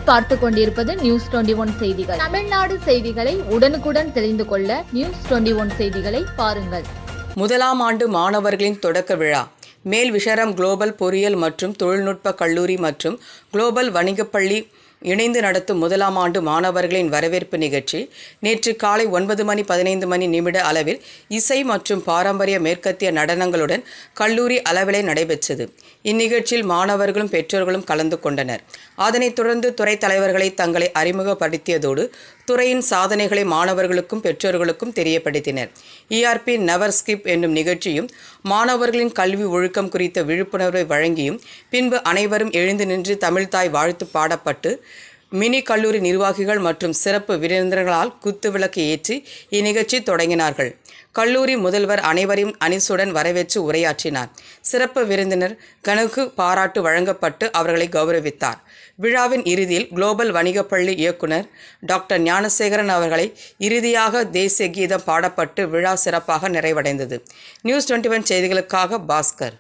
நீங்கள் பார்த்து கொண்டிருப்பது நியூஸ் 21 செய்திகள். தமிழ்நாடு செய்திகளை உடனுக்குடன் தெரிந்து கொள்ள நியூஸ் 21 செய்திகளை பாருங்கள். முதலாம் ஆண்டு மாணவர்களின் தொடக்க விழா மேல் விஷாரம் குளோபல் பொறியியல் மற்றும் தொழில்நுட்ப கல்லூரி மற்றும் குளோபல் வணிகப்பள்ளி இணைந்து நடத்தும் முதலாம் ஆண்டு மாணவர்களின் வரவேற்பு நிகழ்ச்சி நேற்று காலை 9:15 அளவில் இசை மற்றும் பாரம்பரிய மேற்கத்திய நடனங்களுடன் கல்லூரி அளவிலே நடைபெற்றது. இந்நிகழ்ச்சியில் மாணவர்களும் பெற்றோர்களும் கலந்து கொண்டனர். அதனைத் தொடர்ந்து துறை தலைவர்களை தங்களை அறிமுகப்படுத்தியதோடு துறையின் சாதனைகளை மாணவர்களுக்கும் பெற்றோர்களுக்கும் தெரியப்படுத்தினர். ERP நெவர் ஸ்கிப் என்னும் நிகழ்ச்சியும் மாணவர்களின் கல்வி ஒழுக்கம் குறித்த விழிப்புணர்வை வழங்கியும் பின்பு அனைவரும் எழுந்து நின்று தமிழ்தாய் வாழ்த்து பாடப்பட்டு மினி கல்லூரி நிர்வாகிகள் மற்றும் சிறப்பு விருந்தினர்களால் குத்துவிளக்கு ஏற்றி இந்நிகழ்ச்சி தொடங்கினார்கள். கல்லூரி முதல்வர் அனைவரையும் அணிசுடன் வரவேற்று உரையாற்றினார். சிறப்பு விருந்தினர் கணக்கு பாராட்டு வழங்கப்பட்டு அவர்களை கௌரவித்தார். விழாவின் இறுதியில் குளோபல் வணிகப்பள்ளி இயக்குனர் டாக்டர் ஞானசேகரன் அவர்களை இறுதியாக தேசிய கீதம் பாடப்பட்டு விழா சிறப்பாக நிறைவடைந்தது. நியூஸ் 21 செய்திகளுக்காக பாஸ்கர்.